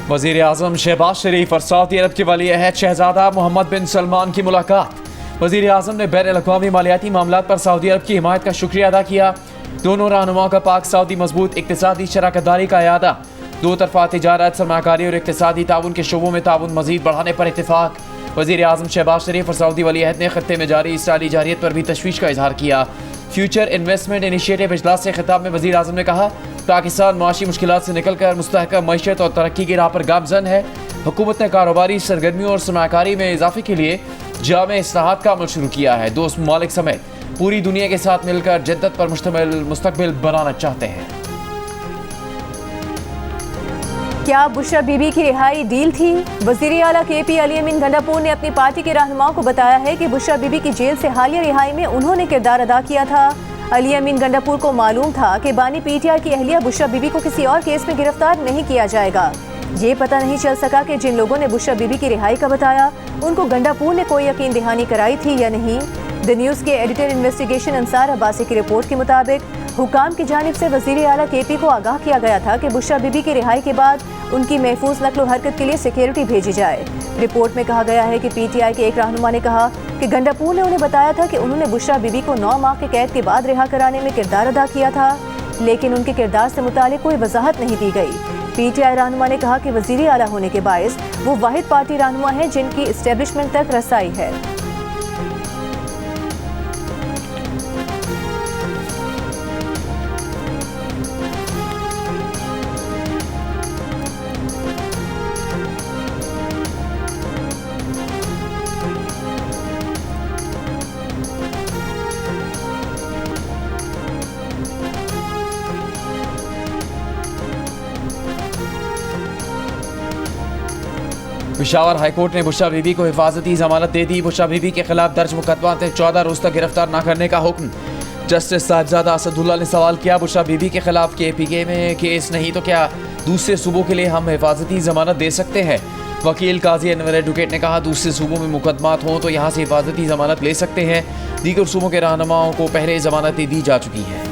वज़ीर आज़म शहबाज शरीफ और सऊदी अरब के वली अहद शहजादा मोहम्मद बिन सलमान की मुलाकात। वज़ीर आज़म ने बैन अल-अक़वामी मालियाती मामलात पर सऊदी अरब की हिमायत का शुक्रिया अदा किया। दोनों रहनुमाओं का पाक सऊदी मजबूत इक़्तिसादी शराकतदारी का यादा। दो तरफ़ा तिजारत, सरमाकारी और इक़्तिसादी ताउन के शोबों में ताउन मज़ीद बढ़ाने पर इत्तेफाक। वज़ीर आज़म शहबाज शरीफ और सऊदी वली अहद ने खत्ते में जारी इसराइली जारियत पर भी तशवीश का इजहार किया। फ्यूचर इन्वेस्टमेंट इनिशिएटिव इजलास से खिताब में वज़ीर आज़म ने कहा, पाकिस्तान मुआशी मुश्किलात से निकल कर मुस्तहकम मईशत और तरक्की की राह पर गामजन है। हुकूमत ने कारोबारी सरगर्मियों और सरमाकारी में इजाफे के लिए जामे इस्लाहात का अमल शुरू किया है। दोस्त ममालिक समेत पूरी दुनिया के साथ मिलकर जद्दत पर मुश्तमिल मुस्तकबिल बनाना चाहते हैं। क्या बुशरा बीबी की रिहाई डील थी? वज़ीर आला KP अली अमीन गंडापुर ने अपनी पार्टी के रहनुमाओं को बताया है कि बुशरा बीबी की जेल से हालिया रिहाई में उन्होंने किरदार अदा किया था। अली अमीन गंडापुर को मालूम था कि बानी PTI की अहलिया बुशरा बीबी को किसी और केस में गिरफ्तार नहीं किया जाएगा। ये पता नहीं चल सका कि जिन लोगों ने बुशरा बीबी की रिहाई का बताया उनको गंडापुर ने कोई यकीन दहानी कराई थी या नहीं। द न्यूज़ के एडिटर इन्वेस्टिगेशन अंसार अब्बासी की रिपोर्ट के मुताबिक हुकाम की जानिब से वज़ीर आला KP को आगाह किया गया था कि बुशरा बीबी की रिहाई के बाद उनकी महफूज नकलो हरकत के लिए सिक्योरिटी भेजी जाए। रिपोर्ट में कहा गया है कि PTI के एक रहनुमा ने कहा कि गंडापुर ने उन्हें बताया था कि उन्होंने बुशरा बीबी को 9 माह के कैद के बाद रिहा कराने में किरदार अदा किया था, लेकिन उनके किरदार से मुतालिक कोई वजाहत नहीं दी गई। PTI रहनुमा ने कहा कि वज़ीर आला होने के बायस वो वाहिद पार्टी रहनुमा है जिनकी इस्टेब्लिशमेंट तक रसाई है। पेशावर हाईकोर्ट ने बुशरा बीबी को हिफाजती जमानत दे दी। बुशरा बीबी के खिलाफ दर्ज मुकदमा 14 रोज तक गिरफ्तार न करने का हुक्म। जस्टिस साहिबजादा असदुल्ला ने सवाल किया, बुशरा बीबी के खिलाफ KPK में केस नहीं तो क्या दूसरे सूबों के लिए हम हिफाजती जमानत दे सकते हैं? वकील काजी अनवर एडवोकेट ने कहा, दूसरे सूबों में मुकदमात हों तो यहाँ से हिफाजती जमानत ले सकते हैं। दीगर सूबों के रहनुमाओं को पहले जमानतें दी जा चुकी हैं।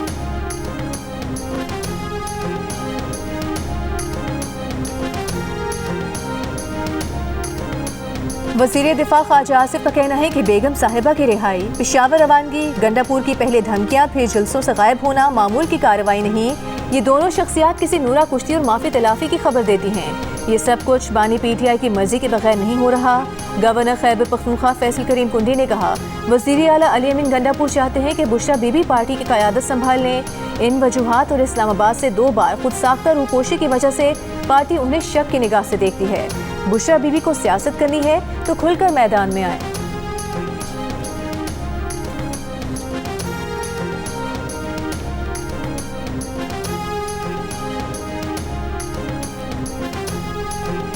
वज़ीर दिफा ख्वाजा आसिफ का कहना है कि बेगम साहिबा की रिहाई, पेशावर रवानगी, गंडापुर की पहले धमकियां फिर जलसों से गायब होना मामूल की कार्रवाई नहीं। ये दोनों शख्सियात किसी नूरा कुश्ती और माफी तलाफी की खबर देती हैं। ये सब कुछ बानी PTI की मर्जी के बगैर नहीं हो रहा। गवर्नर खैबर पख्तूनख्वा फैसल करीम कुंडी ने कहा, वज़ीर आला अली अमीन गंडापुर चाहते हैं कि बुशरा बीबी पार्टी की क़यादत संभाल लें। इन वजूहात और इस्लामाबाद से 2 बार खुद साख्ता रूपोशी की वजह से पार्टी उन्हें शक की निगाह से देखती है। बुशरा बीबी को सियासत करनी है तो खुलकर मैदान में आए।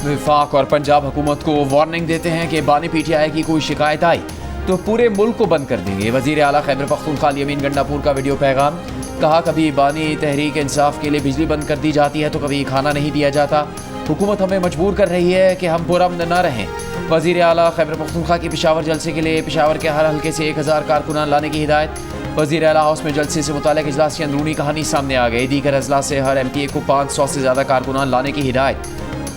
वफाक और पंजाब हुकूमत को वार्निंग देते हैं कि बानी PTI की कोई शिकायत आई तो पूरे मुल्क को बंद कर देंगे। वज़ीर आला खैबर पख्तूनख्वा अली अमीन गंडापुर का वीडियो पैगाम। कहा, कभी बानी तहरीक इंसाफ के लिए बिजली बंद कर दी जाती है तो कभी खाना नहीं दिया जाता। हुकूमत हमें मजबूर कर रही है कि हम पुरअमन न रहें। वज़ीर आला खैबर पख्तूनख्वा की पेशावर जलसे के लिए पेशावर के हर हल्के से 1000 कारकुनान लाने की हिदायत। वज़ीर आला हाउस में जलसे से मुताल्लिक़ इजलास की अंदरूनी कहानी सामने आ गई। दीगर अजलास से हर MPA को 500 से ज़्यादा कारकुनान लाने की हिदायत।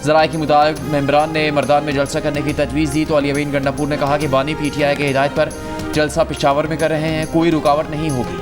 ज़राए के मुताबिक मेंबरान ने मर्दान में जलसा करने की तजवीज़ दी तो अली अमीन गंडापुर ने कहा कि बानी PTI के हिदायत पर जलसा पेशावर में कर रहे हैं, कोई रुकावट नहीं होगी।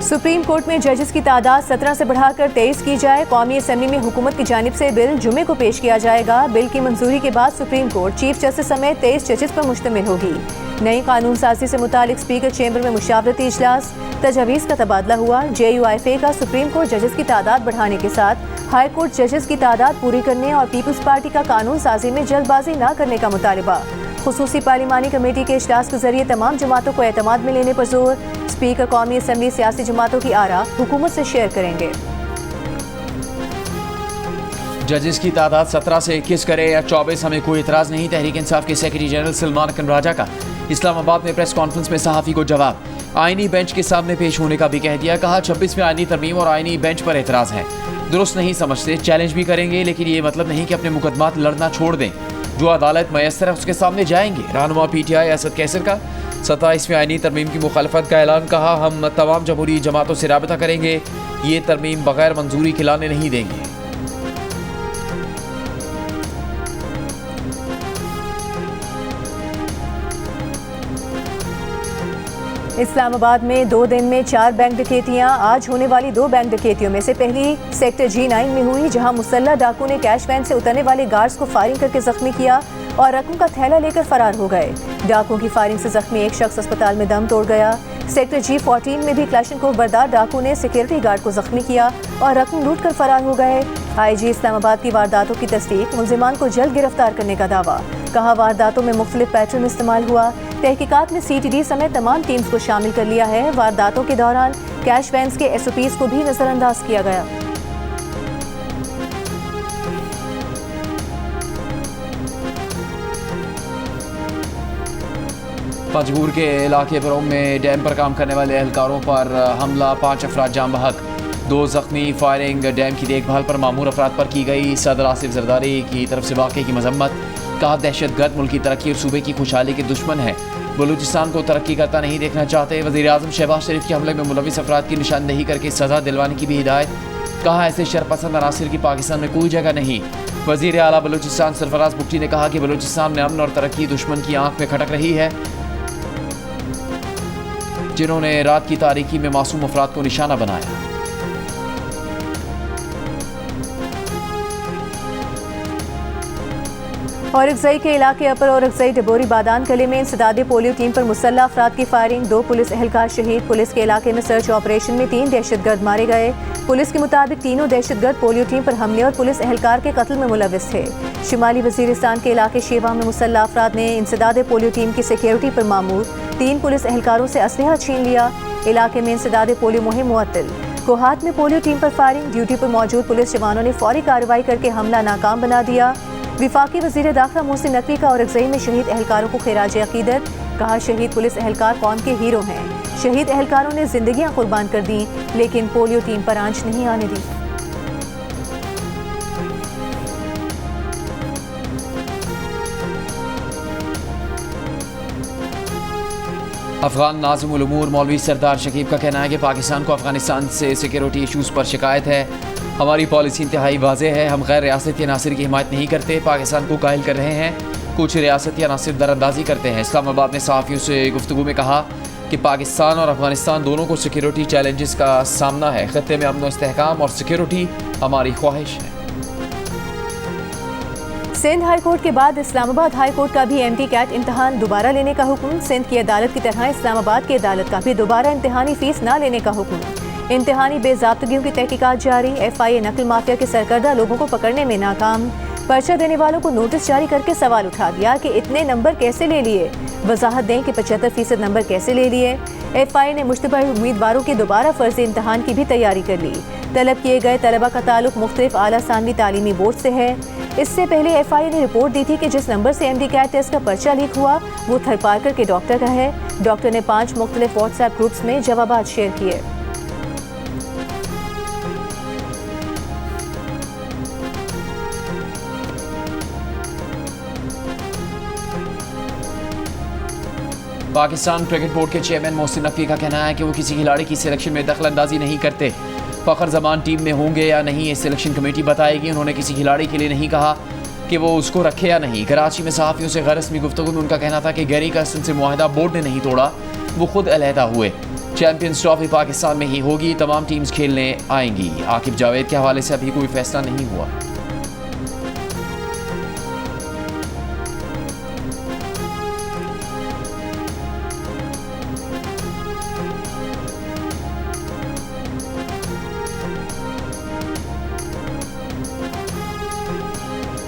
सुप्रीम कोर्ट में जजेस की तादाद 17 से बढ़ाकर 23 की जाए। कौमी असम्बली में हुकूमत की जानिब से बिल जुमे को पेश किया जाएगा। बिल की मंजूरी के बाद सुप्रीम कोर्ट चीफ जस्टिस समेत 23 जजेस पर मुश्तमिल होगी। नई कानून साजी से मुतालिक स्पीकर चेंबर में मुशावरती इजलास, तजावीज़ का तबादला हुआ। JUIFA का सुप्रीम कोर्ट जजेस की तादाद बढ़ाने के साथ हाई कोर्ट जजेस की तादाद पूरी करने और पीपल्स पार्टी का कानून साजी में जल्दबाजी न करने का मुतालबा। खुसूसी पार्लिमानी कमेटी के इजलास के जरिए तमाम जमातों को एतमाद में लेने पर जोर। स्पीकर कौमी असम्बली सियासी जमातों की आरा हुकूमत से शेयर करेंगे। जजेस की तादाद 17 से 21 करें या 24, हमें कोई इतराज़ नहीं। तहरीक इंसाफ के सेक्रेटरी जनरल सलमान अकन राजा का इस्लामाबाद में प्रेस कॉन्फ्रेंस में सहाफ़ी को जवाब। आईनी बेंच के सामने पेश होने का भी कह दिया। कहा, 26वें आईनी तरमीम और आईनी बेंच पर एतराज़ है, दुरुस्त नहीं समझते, चैलेंज भी करेंगे, लेकिन ये मतलब नहीं कि अपने मुकदमात लड़ना छोड़ दें। जो अदालत मैसर है उसके सामने जाएंगे। रहनुमा PTI असद कैसर का 27वें आईनी तरमीम की मुखालफत का ऐलान। कहा, हम तमाम जमहूरी जमातों से राबता करेंगे, ये तरमीम बगैर मंजूरी खिलाने नहीं देंगे। इस्लामाबाद में 2 दिन में 4 बैंक डकैतियां। आज होने वाली 2 बैंक डकैतियों में से पहली सेक्टर G9 में हुई, जहां मुसल्लह डाकू ने कैश वैन से उतरने वाले गार्ड्स को फायरिंग करके जख्मी किया और रकम का थैला लेकर फरार हो गए। डाकू की फायरिंग से जख्मी एक शख्स अस्पताल में दम तोड़ गया। सेक्टर G14 में भी क्लाशनकोव बरदार डाकू ने सिक्योरिटी गार्ड को जख्मी किया और रकम लूट कर फरार हो गए। IG इस्लामाबाद की वारदातों की तस्दीक, मुल्जिमान को जल्द गिरफ्तार करने का दावा। कहा, वारदातों में मुख्तलिफ पैटर्न इस्तेमाल हुआ। तहकीकात में CTD समेत तमाम टीम्स को शामिल कर लिया है। वारदातों के दौरान कैश वैन्स के SOPs को भी नजरअंदाज किया गया। पंजगूर के इलाके बरोम में डैम पर काम करने वाले एहलकारों पर हमला, 5 अफराद जाम बहक, 2 जख्मी। फायरिंग डैम की देखभाल पर मामूर अफराद पर की गई। सदर आसिफ जरदारी की तरफ से वाक़े की मजम्मत। कहा, दहशतगर्द मुल्क की तरक्की और सूबे की खुशहाली के दुश्मन है, बलूचिस्तान को तरक्की करता नहीं देखना चाहते। वज़ीर आज़म शहबाज शरीफ के हमले में मुलविस अफराद की निशानदेही करके सज़ा दिलवाने की भी हिदायत। कहा, ऐसे शरपसंद अनासिर की पाकिस्तान में कोई जगह नहीं। वज़ीर आला बलूचिस्तान सरफराज बुगटी ने कहा कि बलूचिस्तान में अमन और तरक्की दुश्मन की आंख में खटक रही है, जिन्होंने रात की तारीकी में मासूम अफराद को निशाना बनाया। औरकजई के इलाके अपर औरकजई डबोरी बादान कले में इंसदाद पोलियो टीम पर मुसल्लह अफराद की फायरिंग, 2 पुलिस एहलकार शहीद। पुलिस के इलाके में सर्च ऑपरेशन में 3 दहशतगर्द मारे गए। पुलिस के मुताबिक तीनों दहशतगर्द पोलियो टीम पर हमले और पुलिस एहलकार के कत्ल में मुलविस थे। शिमाली वजीरिस्तान के इलाके शेवा में मुसल्लह अफराद ने इंसदाद पोलियो टीम की सिक्योरिटी पर मामूर 3 पुलिस एहलकारों से असलहा छीन लिया। इलाके में इंसदाद पोलियो मुहिम मुअत्तल। कोहात में पोलियो टीम पर फायरिंग, ड्यूटी पर मौजूद पुलिस जवानों ने फौरी कार्रवाई करके हमला नाकाम बना दिया। विफाकी वज़ीर दाखिला मोहसिन नकवी का औरकजई में शहीद एहलकारों को खिराज अकीदत। कहा, शहीद पुलिस एहलकार कौम के हीरो हैं। शहीद एहलकारों ने जिंदगियां कुर्बान कर दी, लेकिन पोलियो टीम पर आंच नहीं आने दी। अफगान नाज़िम उल उमूर मौलवी सरदार शकीब का कहना है कि पाकिस्तान को अफगानिस्तान से सिक्योरिटी इशूज़ पर शिकायत है। हमारी पॉलिसी इंतहाई वाज़ेह है, हम गैर रियासती अनासिर की हिमायत नहीं करते, पाकिस्तान को कायल कर रहे हैं। कुछ रियासती अनासिर दरअंदाजी करते हैं। इस्लामाबाद में सहाफ़ियों से गुफ्तगू में कहा कि पाकिस्तान और अफगानिस्तान दोनों को सिक्योरिटी चैलेंजेस का सामना है। खत्ते में अमन व इस्तेहकाम और सिक्योरिटी हमारी ख्वाहिश है। सिंध हाई कोर्ट के बाद इस्लामाबाद हाई कोर्ट का भी MT कैट इम्तहान दोबारा लेने का हुक्म। सिंध की अदालत की तरह इस्लामाबाद की अदालत का भी दोबारा इम्तहानी फीस न लेने का हुक्म। इम्तहानी बेज़ाब्तगियों की तहकीकात जारी। FIA नकल माफिया के सरकर्दा लोगों को पकड़ने में नाकाम। पर्चा देने वालों को नोटिस जारी करके सवाल उठा दिया कि इतने नंबर कैसे ले लिए। वजाहत दें कि 75% नंबर कैसे ले लिए। FIA ने मुश्तबा उम्मीदवारों के दोबारा फर्जी इम्तहान की भी तैयारी कर ली। तलब किए गए तलबा का ताल्लुक मुख्तलिफ आला सानवी तालीमी बोर्ड से है। इससे पहले FIA ने रिपोर्ट दी थी कि जिस नंबर से MD कैट टेस्ट का पर्चा लीक हुआ वो थरपारकर के डॉक्टर का है। डॉक्टर ने 5 मुख्तलिफ व्हाट्सएप ग्रुप्स में जवाबात शेयर किए। पाकिस्तान क्रिकेट बोर्ड के चेयरमैन मोहसिन नकवी का कहना है कि वो किसी खिलाड़ी की सिलेक्शन में दखल अंदाजी नहीं करते। फ़खर जमान टीम में होंगे या नहीं ये सिलेक्शन कमेटी बताएगी। उन्होंने किसी खिलाड़ी के लिए नहीं कहा कि वो उसको रखे या नहीं। कराची में सहाफ़ियों से गैर रस्मी गुफ्तगू में उनका कहना था कि गैरी कस्टन से मुआहदा बोर्ड ने नहीं तोड़ा, वो खुद अलहदा हुए। चैंपियंस ट्रॉफी पाकिस्तान में ही होगी, तमाम टीम्स खेलने आएंगी। आकिब जावेद के हवाले से अभी कोई फैसला नहीं हुआ।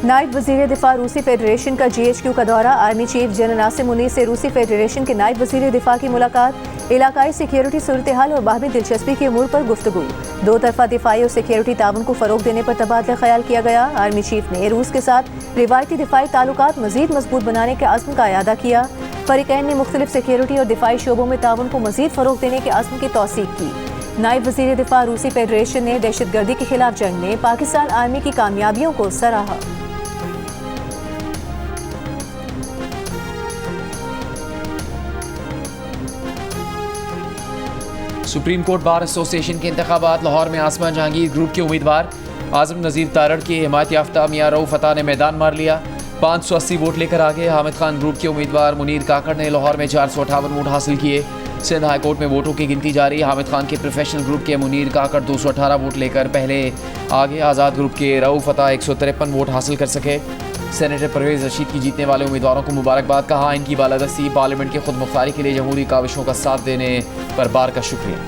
नायब वज़ीर दिफा रूसी फेडरेशन का GHQ का दौरा। आर्मी चीफ जनरल नासिम मुनीर से रूसी फेडरेशन के नायब वज़ीर दिफा की मुलाकात। इलाकाई सिक्योरिटी सूरत हाल और बाहमी दिलचस्पी के अमूर पर गुफ्तगू। 2 तरफा दिफाई और सिक्योरिटी ताउन को फ़रोग देने पर तबादला ख्याल किया गया। आर्मी चीफ ने रूस के साथ रिवायती दिफाई ताल्लुकात मज़ीद मजबूत बनाने के अज़्म का अयादा किया। फ़रीक़ैन ने मुख्तलिफ सिक्योरिटी और दिफाई शोबों में ताउन को मज़ीद फ़रोग देने के अज़्म की तौसीक की। नायब वज़ीर दिफा रूसी फेडरेशन ने दहशतगर्दी के खिलाफ जंग में पाकिस्तान आर्मी की कामयाबियों को सराहा। सुप्रीम कोर्ट बार एसोसिएशन के इंतखाबात, लाहौर में आसमान जहांगीर ग्रुप के उम्मीदवार आजम नज़ीर तारड़ की हिमायत याफ्ता मियां रऊफ अता ने मैदान मार लिया। 580 वोट लेकर आगे। हामिद खान ग्रुप के उम्मीदवार मुनीर काकड़ ने लाहौर में 458 वोट हासिल किए। सिंध हाईकोर्ट में वोटों की गिनती जारी। हामिद खान के प्रोफेशनल ग्रुप के मुनीर काकड़ 218 वोट लेकर पहले आगे। आज़ाद ग्रुप के रऊफ अता 153 वोट हासिल कर सके। सेनेटर परवेज़ रशीद की जीतने वाले उम्मीदवारों को मुबारकबाद, कहा इनकी बालादस्ती पार्लियामेंट की खुद मुख्तारी के लिए जमहूरी काविशों का साथ देने पर बार का शुक्रिया।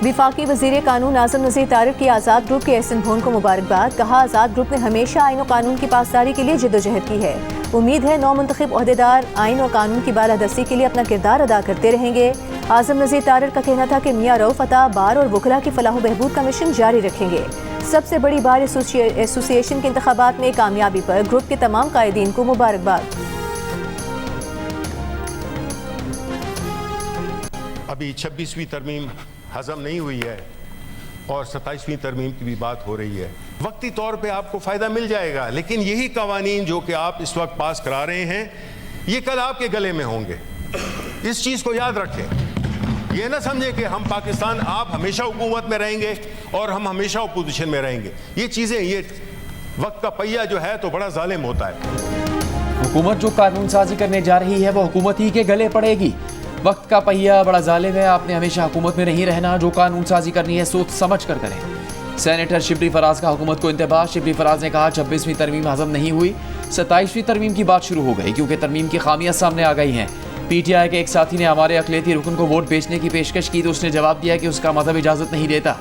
विफाकी वज़ीर कानून आज़म नज़ीर तारड़ की आज़ाद ग्रुप के एहसन भोन को मुबारकबाद, कहा आज़ाद ग्रुप ने हमेशा आइन और कानून की पासदारी के लिए जिद्दोजहद की है। उम्मीद है नौ मुंतखब ओहदेदार आइन और कानून की बालादस्ती के लिए अपना किरदार अदा करते रहेंगे। आज़म नज़ीर तारड़ का कहना था कि मियां रऊफ अता बार और वकला की फलाह बहबूद का मिशन जारी रखेंगे। सबसे बड़ी बार एसोसिएशन के इंतखाबात में कामयाबी पर ग्रुप के तमाम कायदीन को मुबारकबाद। अभी 26वीं तरमीम हजम नहीं हुई है और 27वीं तरमीम की भी बात हो रही है। वक्ती तौर पे आपको फ़ायदा मिल जाएगा, लेकिन यही कवानीन जो कि आप इस वक्त पास करा रहे हैं ये कल आपके गले में होंगे। इस चीज़ को याद रखें। ये ना समझे कि हम पाकिस्तान, आप हमेशा हुकूमत में रहेंगे और हम हमेशा अपोजिशन में रहेंगे। ये चीज़ें, ये वक्त का पहिया जो है तो बड़ा जालिम होता है। हुकूमत जो कानून साजी करने जा रही है वो हुकूमत ही के गले पड़ेगी। वक्त का पहिया बड़ा जालिम है। आपने हमेशा हुकूमत में नहीं रहना। जो कानून साजी करनी है सोच समझ कर करें। सेनेटर शिबली फराज का हुकूमत को इंतबाह। शिबली फराज ने कहा 26वीं तरमीम हजम नहीं हुई, 27वीं तरमीम की बात शुरू हो गई क्योंकि तरमीम की खामियां सामने आ गई हैं। PTI के एक साथी ने हमारे अक़लियती रुकन को वोट बेचने की पेशकश की तो उसने जवाब दिया कि उसका मजहब इजाज़त नहीं देता।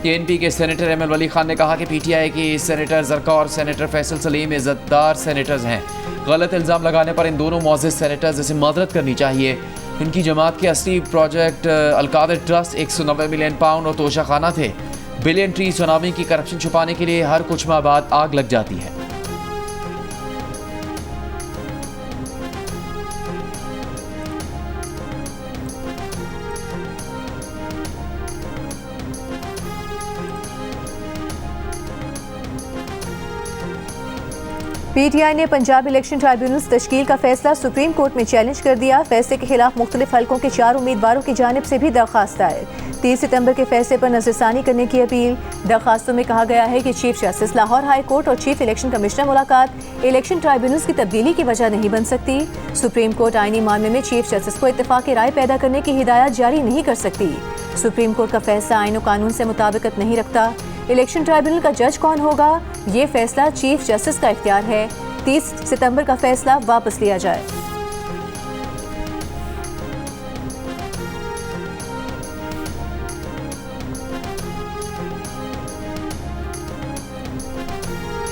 KNP के सेनेटर ML वली खान ने कहा कि PTI के सेनेटर ज़रका और सेनेटर फैसल सलीम इज़्ज़तदार सेनेटर्स हैं। गलत इल्ज़ाम लगाने पर इन दोनों मुअज़्ज़ज़ सेनेटर्स से माज़रत करनी चाहिए। उनकी जमात के असली project Al-Qadir trust 190 million pound और तोशाखाना थे। बिलियन ट्री सुनामी की करप्शन छुपाने के लिए हर कुछ माह बाद आग लग जाती है। PTI ने पंजाब इलेक्शन ट्राइब्यूनल तश्कील का फैसला सुप्रीम कोर्ट में चैलेंज कर दिया। फैसले के खिलाफ मुख्तलिफ हलकों के 4 उम्मीदवारों की जानिब से भी दरख्वास्त दायर। 30 सितंबर के फैसले पर नजरसानी करने की अपील। दरख्वास्तों में कहा गया है कि chief justice Lahore high court और चीफ इलेक्शन कमिश्नर मुलाकात इलेक्शन ट्राइब्यूनल्स की तब्दीली की वजह नहीं बन सकती। सुप्रीम कोर्ट आईनी मामले में चीफ जस्टिस को इत्तेफाक राय पैदा करने की हिदायत जारी नहीं कर सकती। सुप्रीम कोर्ट का फैसला आइन और कानून से मुताबिकत नहीं रखता। इलेक्शन ट्राइब्यूनल का जज कौन होगा, ये फैसला चीफ जस्टिस का इख्तियार है। 30 सितंबर का फैसला वापस लिया जाए।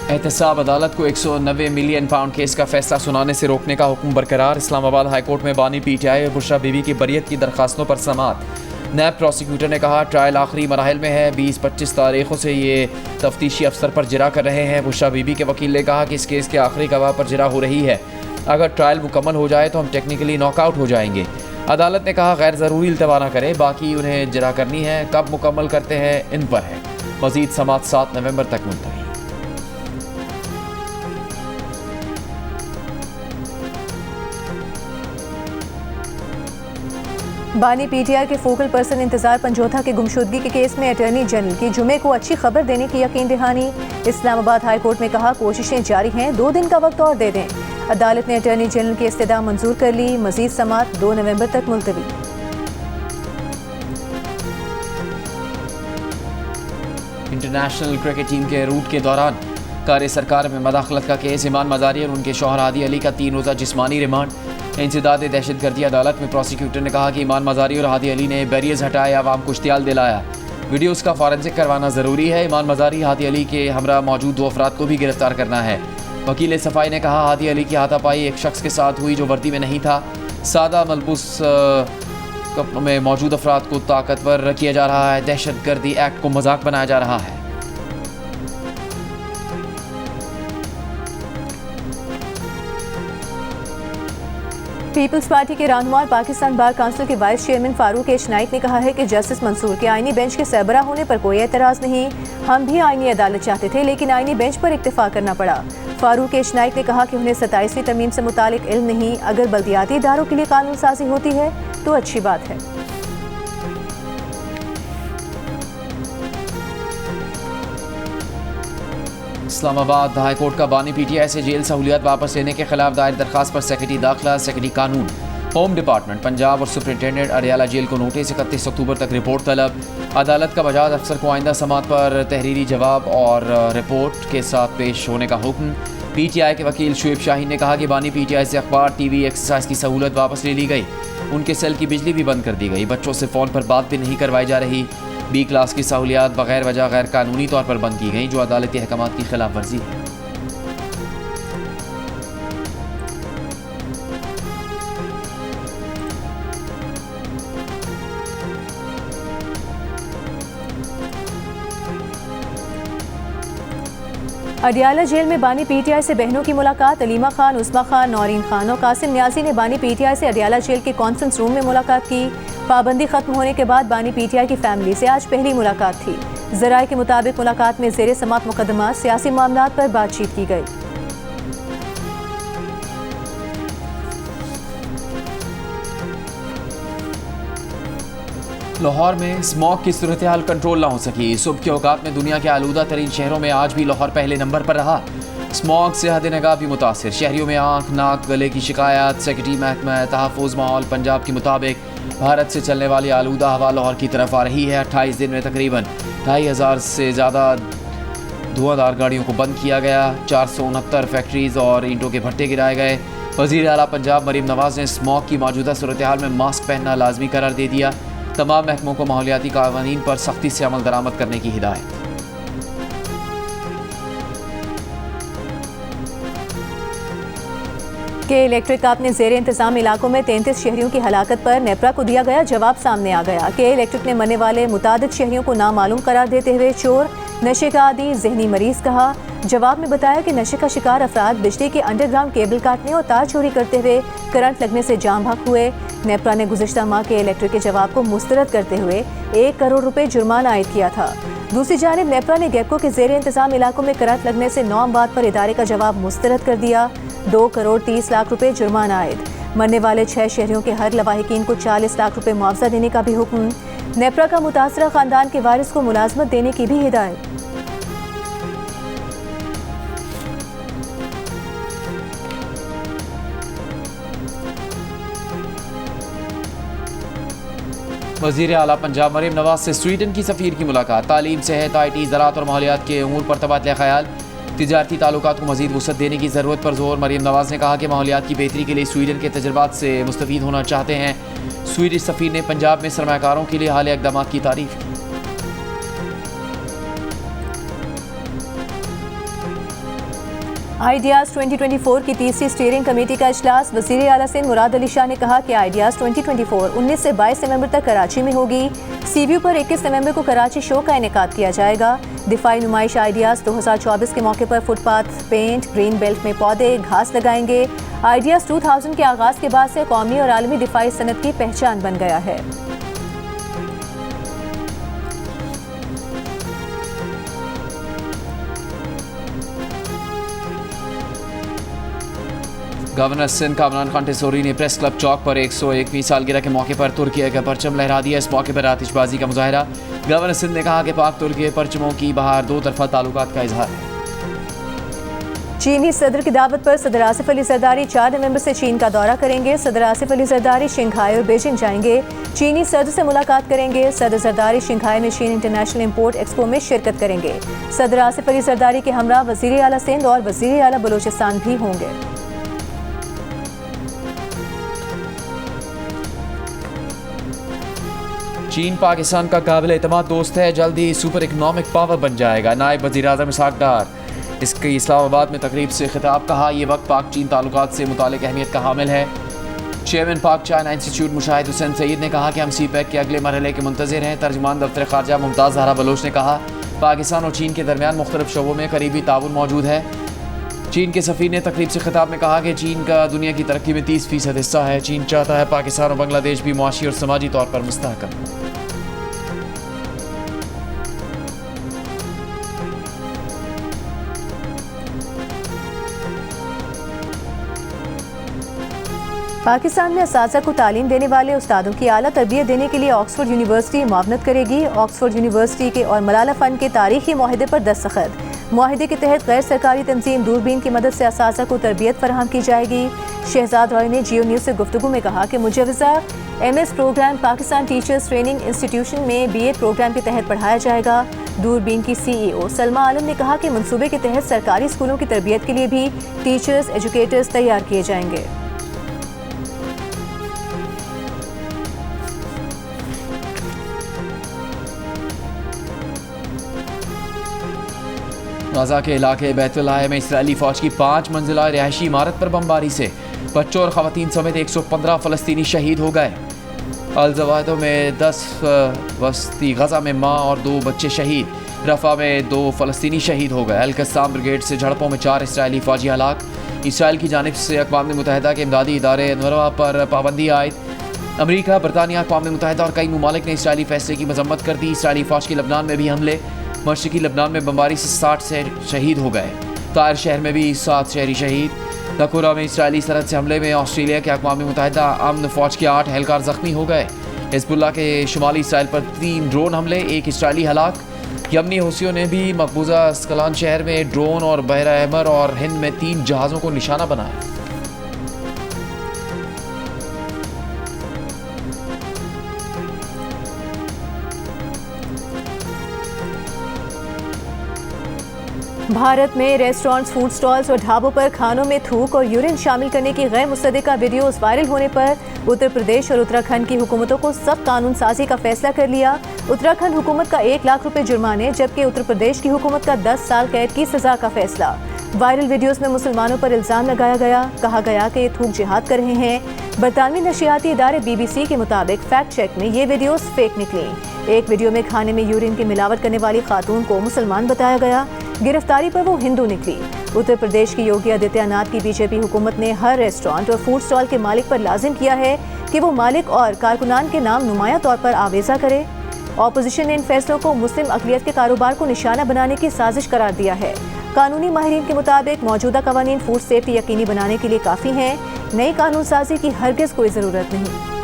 एहतसाब अदालत को 190 मिलियन पाउंड केस का फैसला सुनाने से रोकने का हुक्म बरकरार। इस्लामाबाद हाईकोर्ट में बानी PTI और बुशरा बीबी की बरियत की दरखास्तों पर समाअत। नैब प्रोसिक्यूटर ने कहा ट्रायल आखिरी मराहिल में है। 20-25 तारीखों से ये तफ्तीशी अफसर पर जिरा कर रहे हैं। बुशरा बीबी के वकील ने कहा कि इस केस के आखिरी गवाह पर जिरा हो रही है। अगर ट्रायल मुकम्मल हो जाए तो हम टेक्निकली नॉकआउट हो जाएंगे। अदालत ने कहा गैर ज़रूरी इल्तवा न करें, बाकी उन्हें जिरा करनी है। कब मुकम्मल करते हैं इन पर है। मज़ीद समाअत 7 नवंबर तक मुलतवी। बानी PTI के फोकल पर्सन इंतजार पंजोथा के गुमशुदगी के केस में अटॉर्नी जनरल की जुमे को अच्छी खबर देने की यकीन दहानी। इस्लामाबाद हाई कोर्ट में कहा कोशिशें जारी हैं, 2 दिन का वक्त और दे दें। अदालत ने अटॉर्नी जनरल की इस्तदा मंजूर कर ली। मजीद समाअत 2 नवंबर तक मुलतवी। इंटरनेशनल क्रिकेट टीम के रूट के दौरान कार सरकार में मदाखलत का केस। ईमान मजारी और उनके शौहर हादी अली का 3 रोज़ा जिस्मानी रिमांड। इंसदाद दहशतगर्दी अदालत में प्रोसिक्यूटर ने कहा कि ईमान मजारी और हादी अली ने बैरियर्स हटाए, आवाम को इश्तियाल दिलाया। वीडियोज़ का फॉरेंसिक करवाना ज़रूरी है। ईमान मजारी हादी अली के हमरा मौजूद 2 अफराद को भी गिरफ्तार करना है। वकील सफाई ने कहा हादी अली की हाथापाई एक शख्स के साथ हुई जो वर्दी में नहीं था। सादा मलबूस में मौजूद अफराद को ताकतवर किया जा रहा है। दहशतगर्दी एक्ट को मजाक बनाया जा रहा है। पीपल्स पार्टी के रहनुमा और पाकिस्तान बार काउंसिल के vice chairman Farooq H Naik ने कहा है कि जस्टिस मंसूर के आईनी बेंच के सरबराह होने पर कोई एतराज़ नहीं। हम भी आईनी अदालत चाहते थे, लेकिन आईनी बेंच पर इत्तेफाक करना पड़ा। फारूक एच नाइक ने कहा कि उन्हें 27वीं तरमीम से मुतालिक इल्म नहीं। अगर बल्दियाती इदारों के लिए कानून साजी होती है तो अच्छी बात है। इस्लामाबाद हाई कोर्ट का बानी पीटीआई से जेल सहूलियत वापस लेने के खिलाफ दायर दरखास्त पर सेक्रेटरी दाखिला, सेक्रेटरी कानून, होम डिपार्टमेंट पंजाब और सुप्रिंटेंडेंट अडियाला जेल को नोटिस 31 अक्टूबर तक रिपोर्ट तलब। अदालत का बजाज अफसर को आइंदा समात पर तहरीरी जवाब और रिपोर्ट के साथ पेश होने का हुक्म। पीटीआई के वकील शुएब शाहीन ने कहा कि बानी पीटीआई से अखबार, टीवी, एक्सरसाइज की सहूलत वापस ले ली गई। उनके सेल की बिजली भी बंद कर दी गई। बच्चों से फ़ोन पर बात भी नहीं करवाई जा रही। बी क्लास की सहूलियात बगैर वजह गैर कानूनी तौर पर बंद की गई, जो अदालती अहकामात की खिलाफ वर्जी है। अडियाला जेल में बानी पीटीआई से बहनों की मुलाकात। अलीमा खान, उस्मा खान, नौरीन खान और कासिम न्याजी ने बानी पीटीआई से अडियाला जेल के कॉन्फ्रेंस रूम में मुलाकात की। पाबंदी खत्म होने के बाद बानी पीटीआई की फैमिली से आज पहली मुलाकात थी। ज़राए के मुताबिक मुलाकात में ज़ेरे समात मुकदमा, सियासी मामलात पर बातचीत की गई। लाहौर में स्मॉग की सूरत हाल कंट्रोल ना हो सकी। सुबह के औकात में दुनिया के आलूदा तरीन शहरों में आज भी लाहौर पहले नंबर पर रहा। स्मॉग से हद निगाह भी मुतासिर। शहरियों में आँख, नाक, गले की शिकायत। सेक्रेटरी महकमा तहफ़्फ़ुज़ माहौल पंजाब के मुताबिक भारत से चलने वाली आलूदा हवा लाहौर की तरफ आ रही है। 28 दिन में तकरीबन 2500 से ज़्यादा धुआंधार गाड़ियों को बंद किया गया। 469 फैक्ट्रीज़ और ईंटों के भट्टे गिराए गए। वज़ीर आला पंजाब मरीम नवाज़ ने स्मॉग की मौजूदा सूरत हाल में मास्क पहनना लाजमी करार दे दिया। तमाम महकमों को माहौलियाती कानून पर सख्ती से अमल दरामद करने की हिदायत। के इलेक्ट्रिक का अपने जेर इंतजाम इलाकों में 33 शहरियों की हलाकत पर नेपरा को दिया गया जवाब सामने आ गया। के इलेक्ट्रिक ने मरने वाले मुतादिद शहरियों को नामालूम करार देते हुए चोर, नशे का आदी, जहनी मरीज कहा। जवाब में बताया कि नशे का शिकार अफराद बिजली के अंडरग्राउंड केबल काटने और तार चोरी करते हुए करंट लगने से जाम भाग हुए। नेपरा ने गुज़िश्ता माह के इलेक्ट्रिक के जवाब को मुस्तरद करते हुए 1 करोड़ रुपए जुर्माना आयद किया था। दूसरी जानिब नेपरा ने गैपको के जेर इंतजाम इलाकों में करंट लगने से 9 अमवात पर इदारे का जवाब मुस्तरद कर दिया। 2 करोड़ 30 लाख रुपए जुर्माना आयद। मरने वाले 6 शहरियों के हर लवाहिकीन को 40 लाख रुपए मुआवजा देने का भी हुक्म। नेपरा का मुतासरा खानदान के वारिस को मुलाजमत देने की भी हिदायत। वज़ीर आला पंजाब मरीम नवाज से स्वीडन की सफ़ीर की मुलाकात। तालीम, सेहत, IT, ज़राअत और माहौलियात के अमूर पर तबादला ख़याल। तिजारती ताल्लुकात को मज़ीद वुसअत देने की ज़रूरत पर जोर। मरीम नवाज ने कहा कि माहौलियात की बेहतरी के लिए स्वीडन के तजर्बात से मुस्तफ़ीद होना चाहते हैं। स्वीडिश सफ़ीर ने पंजाब में सरमाकारों के लिए हालिया इक़दाम की तारीफ़ की। आइडियाज़ 2024 की तीसरी स्टीयरिंग कमेटी का इजलास। वज़ीर आला सिंध मुराद अली शाह ने कहा कि आइडियाज़ 2024 19 से 22 नवंबर तक कराची में होगी। सीव्यू पर 21 नवंबर को कराची शो का इनेकाद किया जाएगा। दिफाई नुमाइश आइडियाज़ 2024 के मौके पर फुटपाथ, पेंट, ग्रीन बेल्ट में पौधे, घास लगाएंगे। आइडियाज़ 2000 के आगाज़ के बाद से कौमी और आलमी दिफाई सनत की पहचान बन गया है। गवर्नर सिंध कामरान खान टेसोरी ने प्रेस क्लब चौक पर 101वीं सालगिरह के मौके पर तुर्की का परचम लहरा दिया। इस मौके पर आतिशबाजी का मुजाहरा। गवर्नर सिंध ने कहा कि पाक तुर्की परचमों की बहार दो तरफा ताल्लुकात का इजहार है। चीनी सदर की दावत पर सदर आसिफ अली जरदारी 4 नवंबर से चीन का दौरा करेंगे। सदर आसिफ अली जरदारी शंघाई और बीजिंग जाएंगे। चीनी सदर से मुलाकात करेंगे। सदर जरदारी शंघाई में चीन इंटरनेशनल इंपोर्ट एक्सपो में शिरकत करेंगे। सदर आसिफ अली जरदारी के हमरा वज़ीर आला सिंध और वज़ीर आला बलोचिस्तान भी होंगे। चीन पाकिस्तान का काबिल एतमाद दोस्त है, जल्द ही सुपर इकनॉमिक पावर बन जाएगा। नायब वज़ीर आज़म इसहाक़ डार इसकी इस्लामाबाद में तकरीब से खिताब। कहा यह वक्त पाक चीन ताल्लुकात से मुतालिक अहमियत का हामिल है। चेयरमैन पाक चाइना इंस्टीट्यूट मुशाहिद हुसैन सईद ने कहा कि हम CPEC के अगले मरहले के मुंतज़िर हैं। तर्जुमान दफ्तर ख़ारजा मुमताज़ ज़हरा बलोच ने कहा पाकिस्तान और चीन के दरमियान मुख्तलिफ शोबों में करीबी ताउन मौजूद है। चीन के सफ़ीर ने तकरीब से खिताब में कहा कि चीन का दुनिया की तरक्की में 30% हिस्सा है। चीन चाहता है पाकिस्तान और बांग्लादेश भी मुआशी और समाजी तौर पर मुस्तहकम हो। पाकिस्तान में असातिज़ा को तालीम देने वाले उस्तादों की आला तरबियत देने के लिए ऑक्सफोर्ड यूनिवर्सिटी मुआवनत करेगी। ऑक्सफोर्ड यूनिवर्सिटी के और मलाला फ़न के तारीखी मुआहदे पर दस्तखत। मुआहदे के तहत गैर सरकारी तंजीम दूरबीन की मदद से असातिज़ा को तरबियत फराहम की जाएगी। शहजाद रॉय ने जियो न्यूज़ से गुफ्तगू में कहा कि मुजवज़ा MS program Pakistan teachers training institution में BEd प्रोग्राम के तहत पढ़ाया जाएगा। दूरबीन की CEO सलमा आलम ने कहा कि मंसूबे के तहत सरकारी स्कूलों की तरबियत के लिए भी टीचर्स एजुकेटर्स तैयार किए जाएंगे। गाज़ा के इलाके बैतुल्लाह में इसराइली फ़ौज की 5 मंजिला रिहायशी इमारत पर बमबारी से बच्चों और ख़वातीन समेत 115 फ़लस्तीनी शहीद हो गए। अल-ज़वाहिदो में 10 वस्ती गज़ा में माँ और 2 बच्चे शहीद। रफ़ा में 2 फ़लस्तीनी शहीद हो गए। अल-कस्साम ब्रिगेड से झड़पों में 4 इसराइली फ़ौजी हलाक। इसराइल की जानिब से अक़वाम मुत्तहिदा के इमदादी इदारे अनवरवा पर पाबंदी आयद। अमरीका, बरतानिया, अक़वाम मुत्तहिदा और कई ममालिक ने इसराइली फैसले की मजम्मत कर दी। इसराइली फ़ौज की लबनान में भी हमले। मशरिकी लबनान में बमबारी से 60 से शहीद हो गए। तायर शहर में भी 7 शहरी शहीद। दकुरा में इसराइली सरहद से हमले में ऑस्ट्रेलिया के अक़वाम मुत्तहिदा अमन फ़ौज के 8 एहलकार ज़ख्मी हो गए। हिज़्बुल्लाह के शुमाली इसराइल पर 3 ड्रोन हमले, 1 इसराइली हलाक। यमनी हूसियों ने भी मकबूजा अस्कलान शहर में ड्रोन और बहरा अहमर और हिंद में 3 जहाज़ों को निशाना बनाया। भारत में रेस्टोरेंट्स, फूड स्टॉल्स और ढाबों पर खानों में थूक और यूरिन शामिल करने की गैर मुसद्दिका वीडियोस वायरल होने पर उत्तर प्रदेश और उत्तराखंड की हुकूमतों को सख्त कानून साजी का फैसला कर लिया। उत्तराखंड हुकूमत का 1 लाख रुपए जुर्माने, जबकि उत्तर प्रदेश की हुकूमत का 10 साल कैद की सजा का फैसला। वायरल वीडियोस में मुसलमानों पर इल्जाम लगाया गया। कहा गया कि ये थूक जिहाद कर रहे हैं। बरतानवी नशियाती इदारे BBC के मुताबिक फैक्ट चेक में ये वीडियोस फेक निकली। एक वीडियो में खाने में यूरिन की मिलावट करने वाली खातून को मुसलमान बताया गया। गिरफ्तारी पर वो हिंदू निकली। उत्तर प्रदेश की योगी आदित्यनाथ की बीजेपी हुकूमत ने हर रेस्टोरेंट और फूड स्टॉल के मालिक पर लाजिम किया है कि वो मालिक और कारकुनान के नाम नुमाया तौर पर आवेजा करे। ऑपोजिशन ने इन फैसलों को मुस्लिम अक़लियत के कारोबार को निशाना बनाने की साजिश करार दिया है। कानूनी माहिरीन के मुताबिक मौजूदा कवानीन फूड सेफ्टी यकीनी बनाने के लिए काफ़ी हैं। नई कानून साजी की हरगिज़ कोई ज़रूरत नहीं।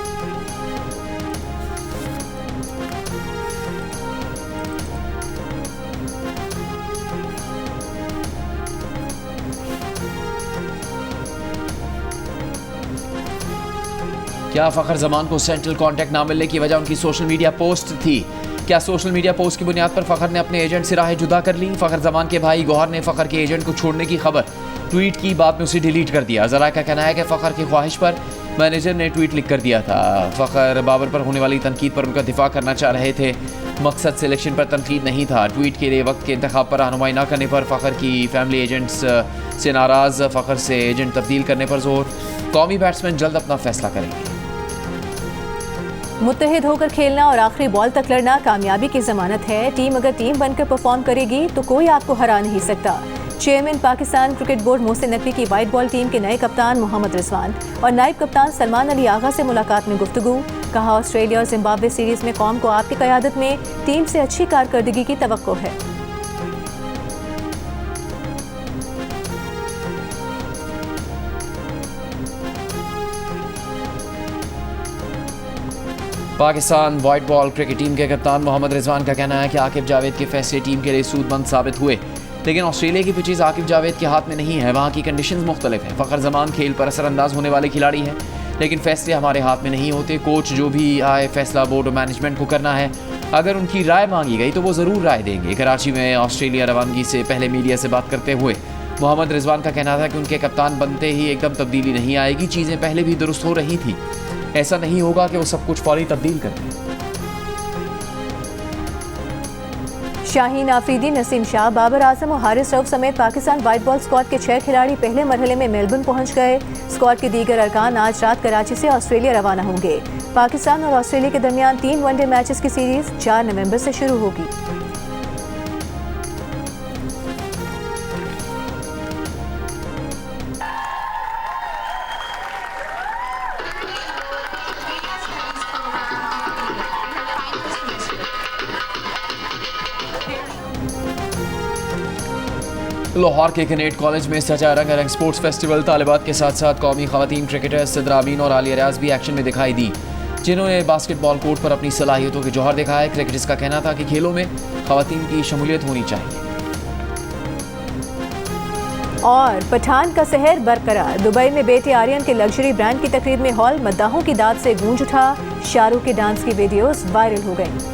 क्या फ़खर जमान को सेंट्रल कॉन्टैक्ट ना मिलने की वजह उनकी सोशल मीडिया पोस्ट थी? क्या सोशल मीडिया पोस्ट की बुनियाद पर फ़खर ने अपने एजेंट से राहें जुदा कर ली? फ़खर जमान के भाई गौहर ने फ़खर के एजेंट को छोड़ने की खबर ट्वीट की, बाद में उसे डिलीट कर दिया। ज़रा का कहना है कि फ़खर की ख्वाहिश पर मैनेजर ने ट्वीट लिख कर दिया था। फ़खर बाबर पर होने वाली तनकीद पर उनका दिफा करना चाह रहे थे। मकसद सिलेक्शन पर तनकीद नहीं था। ट्वीट के लिए वक्त के इंतखाब पर रहनुमाई न करने पर फ़खर की फैमिली एजेंट्स से नाराज़। फ़खर से एजेंट तब्दील करने पर जोर। कौमी बैट्समैन जल्द अपना फैसला करेंगे। मुत्तहिद होकर खेलना और आखिरी बॉल तक लड़ना कामयाबी की जमानत है। टीम अगर टीम बनकर परफॉर्म करेगी तो कोई आपको हरा नहीं सकता। Chairman Pakistan cricket board Mohsin Naqvi की वाइट बॉल टीम के नए कप्तान मोहम्मद रिजवान और नायब कप्तान सलमान अली आगा से मुलाकात में गुफ्तगू। कहा, ऑस्ट्रेलिया और जिम्बाब्वे सीरीज में कौम को आपकी क़यादत में टीम से अच्छी कारकर्दगी की तवक्को है। Pakistan white ball cricket team के कप्तान मोहम्मद रिजवान का कहना है कि आकिब जावेद के फैसले टीम के लिए सूदमंद साबित हुए, लेकिन ऑस्ट्रेलिया की पिचेस आकिब जावेद के हाथ में नहीं है। वहाँ की कंडीशंस मुख्तलिफ है। फ़खर जमान खेल पर असरअंदाज होने वाले खिलाड़ी हैं, लेकिन फैसले हमारे हाथ में नहीं होते। कोच जो भी आए, फैसला बोर्ड और मैनेजमेंट को करना है। अगर उनकी राय मांगी गई तो वो ज़रूर राय देंगे। कराची में ऑस्ट्रेलिया रवानगी से पहले मीडिया से बात करते हुए मोहम्मद रिजवान का कहना था कि उनके कप्तान बनते ही एकदम तब्दीली नहीं आएगी। चीज़ें पहले भी दुरुस्त हो रही थी। ऐसा नहीं होगा कि वो सब कुछ फौरी तब्दील कर दें। शाहीन आफरीदी, नसीम शाह, बाबर आजम और हारिस रऊफ समेत पाकिस्तान वाइट बॉल स्क्वाड के 6 खिलाड़ी पहले मरहले में मेलबर्न पहुंच गए। स्क्वाड के दीगर अरकान आज रात कराची से ऑस्ट्रेलिया रवाना होंगे। पाकिस्तान और ऑस्ट्रेलिया के दरमियान 3 वनडे मैचेस की सीरीज 4 नवंबर से शुरू होगी। लाहौर के कैनेट कॉलेज में सजा रंगारंग स्पोर्ट्स फेस्टिवल। तालिबात के साथ साथ कौमी खवातीन क्रिकेटर सिद्रा अमीन और आलिया रियाज भी एक्शन में दिखाई दी, जिन्होंने बास्केटबॉल कोर्ट पर अपनी सलाहियतों के जौहर दिखाए। क्रिकेटर्स का कहना था कि खेलों में खवातीन की शमूलियत होनी चाहिए। और पठान का सहर बरकरार। दुबई में बेटे आर्यन के लग्जरी ब्रांड की तकरीब में हॉल मद्दाहों की दाद से गूंज उठा। शाहरुख के डांस की वीडियोस वायरल हो गईं।